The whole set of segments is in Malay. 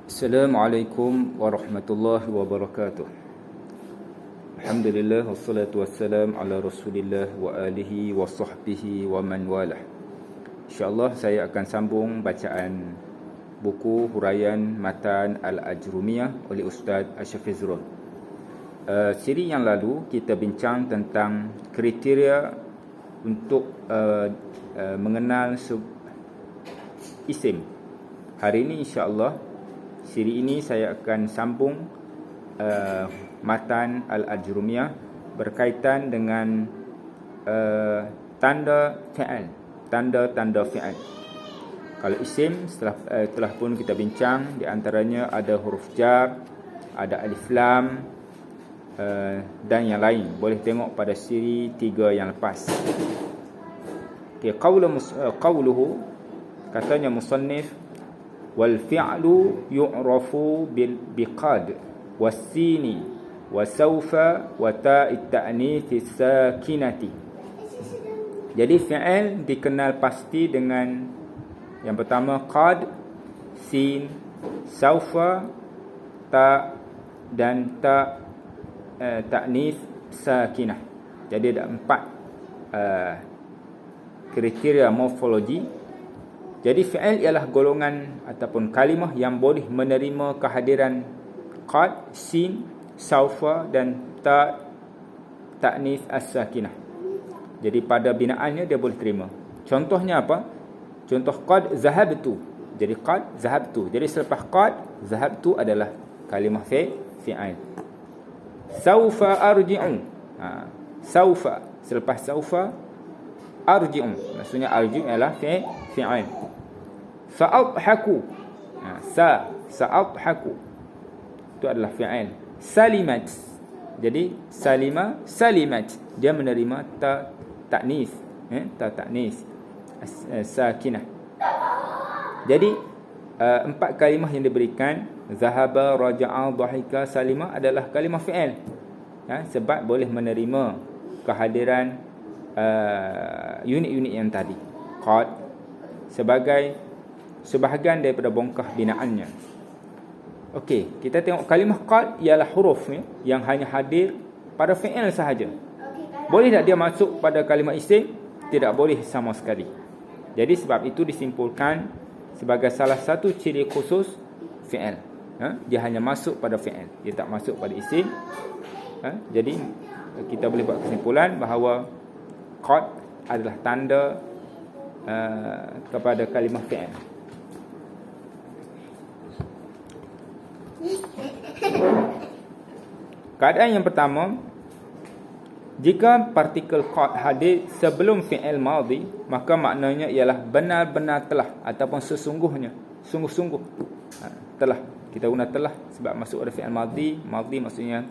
Assalamualaikum warahmatullahi wabarakatuh. Alhamdulillah wassalatu wassalam ala Rasulillah wa alihi wa sahbihi wa man walah. InsyaAllah saya akan sambung bacaan buku huraian matan Al-Ajrumiyah oleh Ustaz Asyafizrul. Siri yang lalu kita bincang tentang kriteria untuk mengenal isim. Hari ini insyaAllah siri ini saya akan sambung matan Al-Ajrumiyah berkaitan dengan tanda fi'al, tanda-tanda fi'al. Kalau isim telah pun kita bincang, di antaranya ada huruf jar, ada alif lam dan yang lain. Boleh tengok pada siri 3 yang lepas. Okay, qawluhu, katanya musannif, wal fi'lu yu'rafu biqad was-sini wa sawfa wa ta'it ta'nits sakinati. Jadi fi'il dikenal pasti dengan yang pertama qad, sin, sawfa, ta dan ta ta'nits sakinah. Jadi ada 4 kriteria morfologi. Jadi fi'il ialah golongan ataupun kalimah yang boleh menerima kehadiran qad, sin, sawfa dan ta ta'nits as-sakinah. Jadi pada binaannya dia boleh terima. Contohnya apa? Contoh qad zahabtu. Jadi qad zahabtu. Jadi selepas qad zahabtu adalah kalimah fi'il. Sawfa arji'u. Sawfa, selepas sawfa arji'u. Maksudnya arji'u ialah fi'il. Sa'adhaku. Sa'adhaku itu adalah fi'il. Salimat. Jadi salimat dia menerima ta'nis, ta'nis sakinah. Jadi 4 kalimah yang diberikan, zahaba, raja'a, dhahika, salima adalah kalimah fi'il. Sebab boleh menerima kehadiran unit-unit yang tadi. Qad sebagai sebahagian daripada bongkah binaannya. Okey, kita tengok kalimah qad ialah huruf yang hanya hadir pada fi'il sahaja. Boleh tak dia masuk pada kalimah isim? Tidak boleh sama sekali. Jadi sebab itu disimpulkan sebagai salah satu ciri khusus fi'il. Dia hanya masuk pada fi'il, dia tak masuk pada isim. Jadi kita boleh buat kesimpulan bahawa qad adalah tanda kepada kalimah fi'il. Keadaan yang pertama, jika partikel qad hadir sebelum fi'il madhi, maka maknanya ialah benar-benar telah ataupun sesungguhnya, sungguh-sungguh telah. Kita guna telah sebab masuk ada fi'il madhi. Madhi maksudnya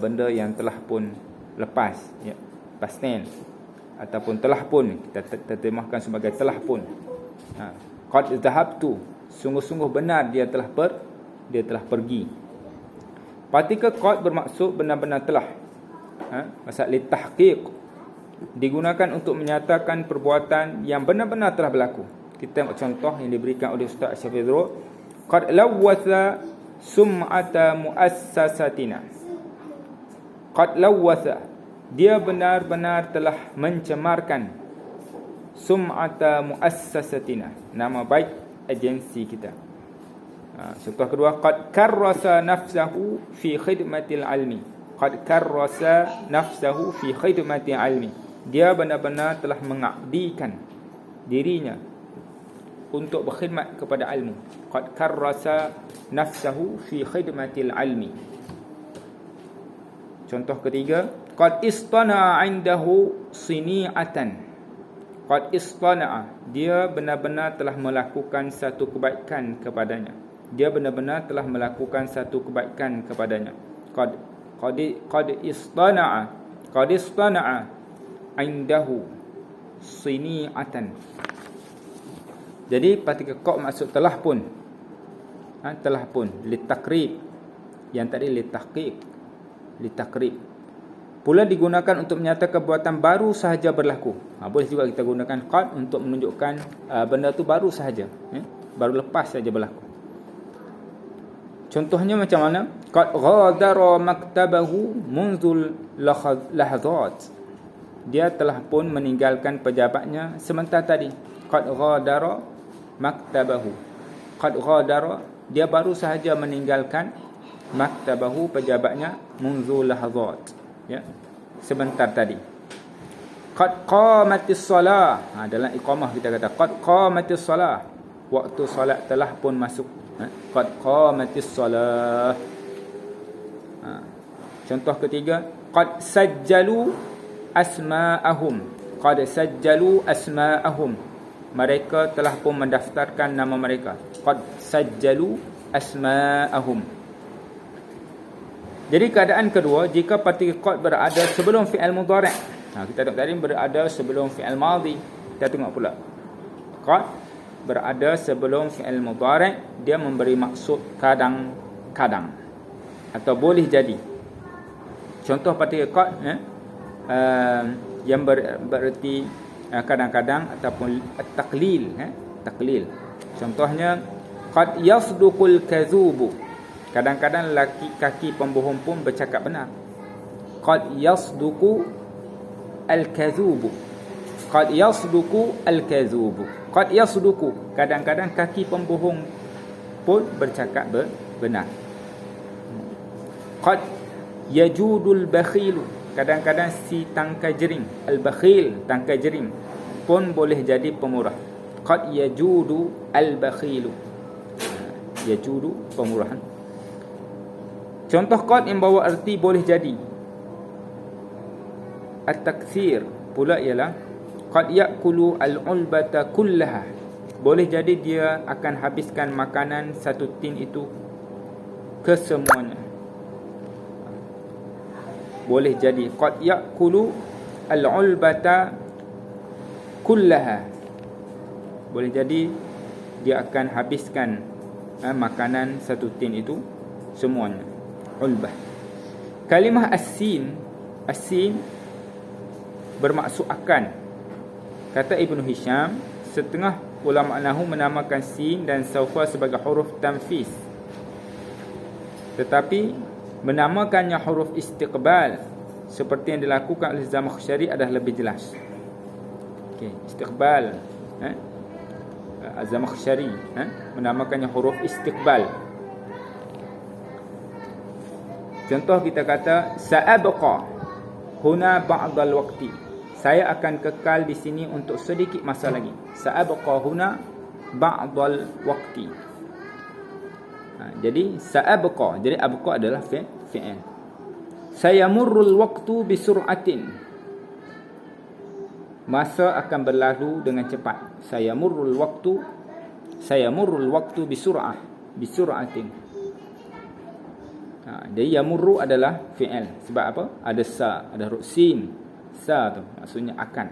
benda yang telah pun lepas, past tense, ataupun telah pun kita terjemahkan sebagai telah pun. Qad zahabtu, sungguh-sungguh benar dia telah pergi. Partikel qad bermaksud benar-benar telah. Maksud litahqiq, digunakan untuk menyatakan perbuatan yang benar-benar telah berlaku. Kita tengok contoh yang diberikan oleh Ustaz Syafizrul. Qad lawwatha sum'ata muassasatina. Qad lawwatha, dia benar-benar telah mencemarkan sum'ata muassasatina, nama baik agensi kita. Contoh kedua, qad karrasa nafsahu fi khidmatil ilmi. Qad karrasa nafsahu fi khidmatil ilmi, dia benar-benar telah mengabdikan dirinya untuk berkhidmat kepada ilmu. Qad karrasa nafsahu fi khidmatil ilmi. Contoh ketiga, qad istana'a 'indahu sini'atan. Qad istana'a, dia benar-benar telah melakukan satu kebaikan kepadanya. Dia benar-benar telah melakukan satu kebaikan kepadanya. Qad istana'a 'indahu sini'atan. Jadi partikel qad maksud telah pun. Telah pun litakrib. Yang tadi litahqiq, litakrib. Pula digunakan untuk menyatakan perbuatan baru sahaja berlaku. Boleh juga kita gunakan qad untuk menunjukkan benda tu baru sahaja, baru lepas saja berlaku. Contohnya macam mana? Qad ghadara maktabahu munzul lahazat. Dia telah pun meninggalkan pejabatnya sebentar tadi. Qad ghadara maktabahu. Qad ghadara, dia baru sahaja meninggalkan maktabahu, pejabatnya, munzul lahazat, ya, sebentar tadi. Qad qamatis salah. Dalam iqamah kita kata qad qamatis salah. Waktu solat telah pun masuk. Qad qamatis salah. Contoh ketiga, qad sajjalu asma'ahum. Qad sajjalu asma'ahum. Mereka telah pun mendaftarkan nama mereka. Qad sajjalu asma'ahum. Jadi keadaan kedua, jika partikel qad berada sebelum fi'il mudhari'. Kita tengok tadi berada sebelum fi'il madhi. Kita tengok pula. Qad berada sebelum fi'il mudhari', dia memberi maksud kadang-kadang atau boleh jadi. Contoh partikel qad yang bererti kadang-kadang ataupun taklil, taklil. Contohnya qad yasduqul kadzubu. Kadang-kadang kaki pembohong pun bercakap benar. Qad yasduqu al-kadzubu. Qad yasduqu al-kadzubu. Qad yasduqu, kadang-kadang kaki pembohong pun bercakap benar. Qad yajudul bakhilu, kadang-kadang si tangkai jering, al-bakhil, tangkai jering pun boleh jadi pemurah. Qad yajudu al-bakhilu, yajudu pemurahan. Contoh qad yang bawa erti boleh jadi at-takthir pula ialah qad ya'kulu al-ulbata kullaha. Boleh jadi dia akan habiskan makanan satu tin itu kesemuanya. Boleh jadi qad ya'kulu al-ulbata kullaha. Boleh jadi dia akan habiskan makanan satu tin itu semuanya. Ulbah. Kalimah as-sin, as-sin bermaksud akan. Kata Ibn Hisham, setengah ulama nahwu menamakan sin dan saufa sebagai huruf tanfis, tetapi menamakannya huruf istiqbal seperti yang dilakukan oleh Zamakhsyari adalah lebih jelas. Okey, istiqbal, Zamakhsyari menamakannya huruf istiqbal. Contoh kita kata sa'abqa huna ba'dal waqti. Saya akan kekal di sini untuk sedikit masa lagi. Sa'abqa huna ba'dal waqti. Jadi sa'abqa, jadi abqa adalah fi'il. Sayamurrul waqtu bisur'atin. Masa akan berlalu dengan cepat. Sayamurrul waqtu bisur'atin. Jadi yamurru adalah fi'il. Sebab apa? Ada sa, ada huruf sin. Sa tu maksudnya akan.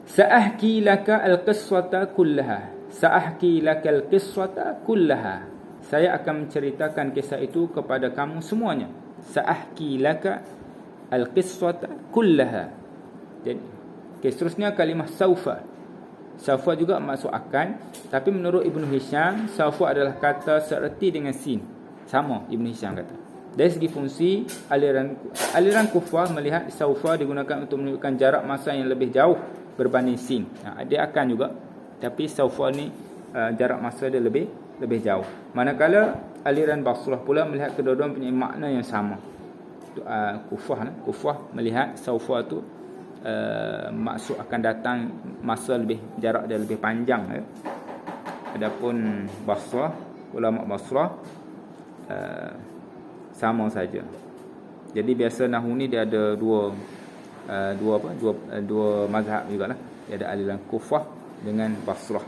Sa'ahki laka al-qissata kullaha. Sa'ahki laka al-qissata kullaha. Saya akan menceritakan kisah itu kepada kamu semuanya. Sa'ahki laka al-qissata kullaha. Jadi, seterusnya kalimah saufa. Saufa juga maksud akan, tapi menurut Ibn Hisham, saufa adalah kata seerti dengan sin. Sama Ibn Hisham kata. Dari segi fungsi, aliran kufar melihat saufa digunakan untuk menunjukkan jarak masa yang lebih jauh berbanding sin. Dia akan juga, tapi saufa ni jarak masa dia lebih jauh. Manakala aliran Basrah pula melihat kedua-dua punya makna yang sama. Kufar melihat saufa tu maksud akan datang masa lebih, jarak dia lebih panjang. Adapun Basrah, ulama Basrah sama saja. Jadi biasa nahwu ni dia ada dua mazhab jugalah. Dia ada aliran Kufah dengan Basrah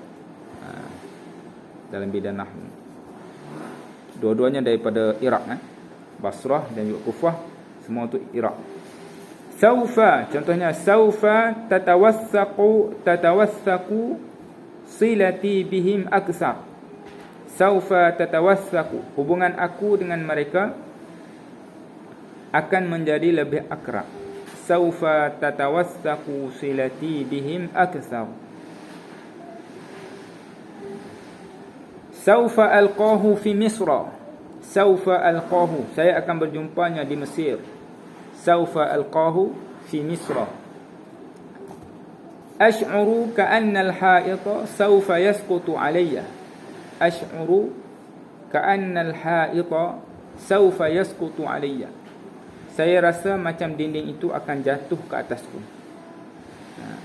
dalam bidang nahwu. Dua-duanya daripada Iraq, Basrah dan juga Kufah, semua tu Iraq. Saufa, contohnya saufa tatawassaqu silati bihim aksar. Saufa tatawassaqu, hubungan aku dengan mereka akan menjadi lebih akrab. Saufa tatawassaqu silati bihim aksar. Saufa alqahu fi Misra. Saufa alqahu, saya akan berjumpanya di Mesir. Saufa alqahu fi Misra. Ash'uru ka'anna al-ha'ita saufa yasqutu alayya. Ash'uru ka'anna al-ha'ita saufa yasqutu alayya. Saya rasa macam dinding itu akan jatuh ke atasku.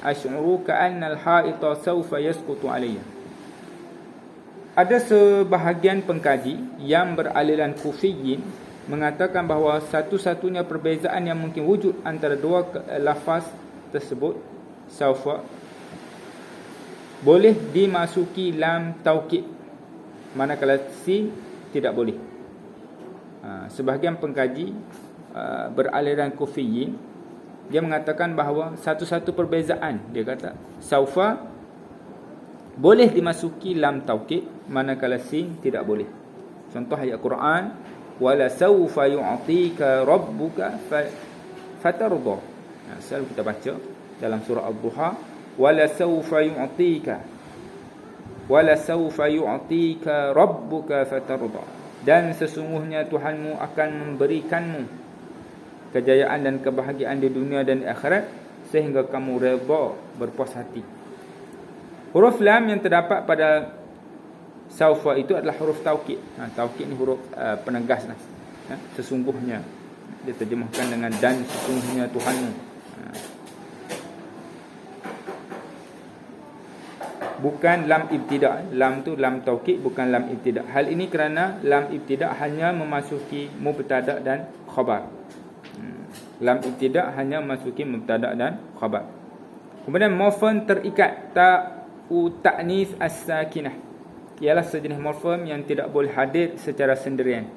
Ash'uru ka'anna al-ha'ita saufa yasqutu alayya. Ada sebahagian pengkaji yang beraliran Kufiyin mengatakan bahawa satu-satunya perbezaan yang mungkin wujud antara dua lafaz tersebut, saufa, boleh dimasuki lam taukid, manakala sin tidak boleh. Sebahagian pengkaji beraliran Kufiyin, dia mengatakan bahawa satu-satu perbezaan, dia kata saufa boleh dimasuki lam taukid, manakala sin tidak boleh. Contoh ayat Quran, wala saufa yu'tika rabbuka fatarda. Selalu kita baca dalam surah Ad-Duha, wala saufa yu'tika rabbuka fatarda. Dan sesungguhnya Tuhanmu akan memberikanmu kejayaan dan kebahagiaan di dunia dan di akhirat sehingga kamu redha, berpuas hati. Huruf lam yang terdapat pada saufa itu adalah huruf taukid. Taukid ni huruf penegas lah. Sesungguhnya, dia terjemahkan dengan dan sesungguhnya Tuhanmu. Bukan lam ibtida'. Lam tu lam taukid, bukan lam ibtida'. Hal ini kerana lam ibtida' hanya memasuki mubtada' dan khabar. Lam ibtida' hanya memasuki mubtada' dan khabar. Kemudian morfem terikat, ta'nis as-sakinah, ialah sejenis morfem yang tidak boleh hadir secara sendirian.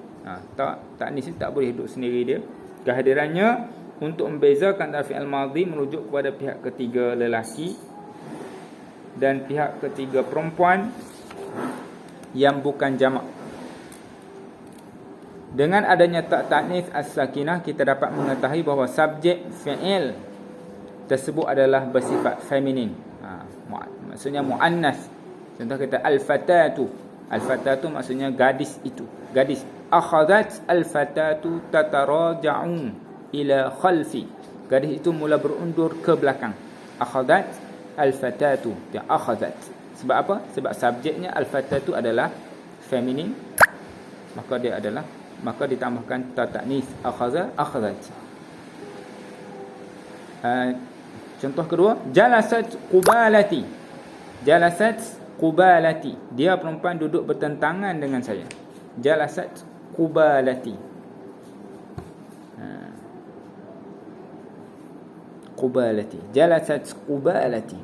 Ta'nis tak boleh duduk sendiri dia. Kehadirannya untuk membezakan antara fi'il madhi merujuk kepada pihak ketiga lelaki dan pihak ketiga perempuan yang bukan jamak. Dengan adanya ta'nis as-sakinah, kita dapat mengetahui bahawa subjek fi'il tersebut adalah bersifat feminin. Maksudnya muannas. Contoh kita al-fatatu. Al-fatatu maksudnya gadis itu. Gadis. Akhadhat al-fatatu tataraja'un ila khalfi. Gadis itu mula berundur ke belakang. Akhadhat al-fatatu. Dia akhadhat. Sebab apa? Sebab subjeknya al-fatatu adalah feminin. Maka ditambahkan ta'nis. Akhadhat. Contoh kedua, jalasat qubalati. Jalasat qubalati, dia perempuan duduk bertentangan dengan saya. Jalasat qubalati. Qubalati, jalasat qubalati.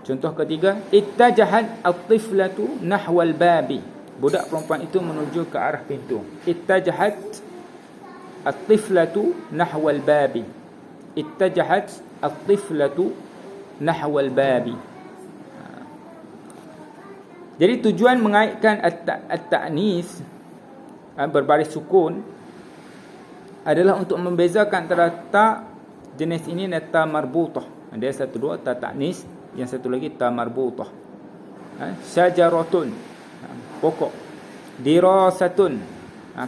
Contoh ketiga, ittajahat at-tiflatu nahwa al-babi. Budak perempuan itu menuju ke arah pintu. Ittajahat at-tiflatu nahwa al-babi. Ittajahat at-tiflatu nahwa al-babi. Jadi tujuan mengaitkan at-ta'nis berbaris sukun adalah untuk membezakan antara ta jenis ini dan ta marbutah. Ada satu dua ta ta'nis, yang satu lagi ta marbutah. Syajaratun, pokok. Dirasatun,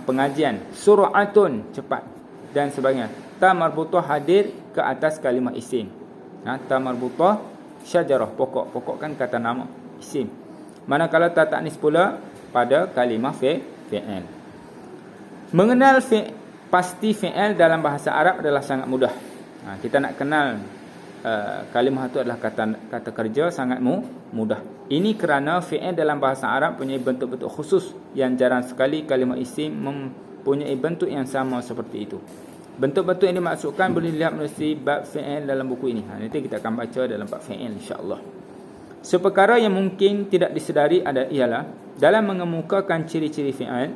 pengajian. Sur'atun, cepat, dan sebagainya. Ta marbutah hadir ke atas kalimah isim. Ta marbutah syajarah, pokok. Pokok kan kata nama, isim. Manakala ta ta'nis pula pada kalimah fi'il. Mengenal pasti fi'il dalam bahasa Arab adalah sangat mudah. Kita nak kenal kalimah itu adalah kata kerja sangat mudah. Ini kerana fi'il dalam bahasa Arab punya bentuk-bentuk khusus yang jarang sekali kalimah isim mempunyai bentuk yang sama seperti itu. Bentuk-bentuk yang dimaksudkan boleh dilihat melalui bab fi'il dalam buku ini. Nanti kita akan baca dalam bab fi'il, insya-Allah. Seperkara yang mungkin tidak disedari ialah dalam mengemukakan ciri-ciri fi'il,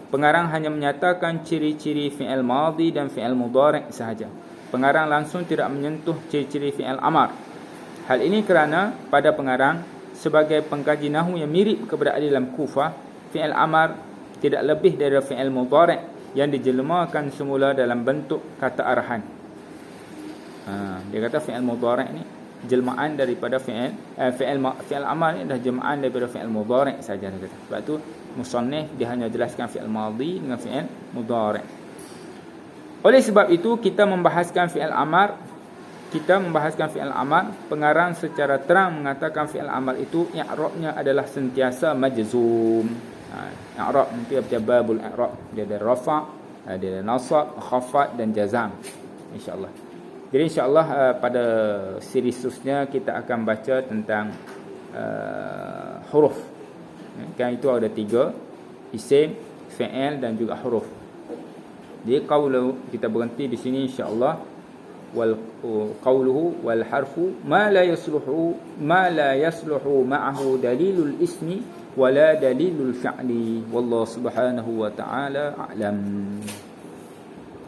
pengarang hanya menyatakan ciri-ciri fi'il madhi dan fi'il mudhari' sahaja. Pengarang langsung tidak menyentuh ciri-ciri fi'il amar. Hal ini kerana pada pengarang sebagai pengkaji nahwu yang mirip kepada ahli dalam Kufah, fi'il amar tidak lebih dari fi'il mudhari' yang dijelmakan semula dalam bentuk kata arahan. Dia kata fi'il mudhari' ni jelmaan daripada fi'il amar ni dah jelmaan daripada fi'il mudhari' saja kata. Sebab tu musannif dia hanya jelaskan fi'il madhi dengan fi'il mudhari'. Oleh sebab itu kita membahaskan fi'il amar, pengarang secara terang mengatakan fi'il amar itu i'rabnya adalah sentiasa majzum. I'rab nanti ada babul i'rab, dia ada rafa', ada nasab, khafad dan jazam, insya-Allah. Jadi insya-Allah pada siri khususnya kita akan baca tentang huruf. Kan itu ada 3, isim, fi'il dan juga huruf. Jadi qaulu kita berhenti di sini insya-Allah. Wal qawluhu wal harfu ma la yasluhu ma'ahu dalilul ismi wala dalilul fi'li. Wallahu subhanahu wa ta'ala a'lam.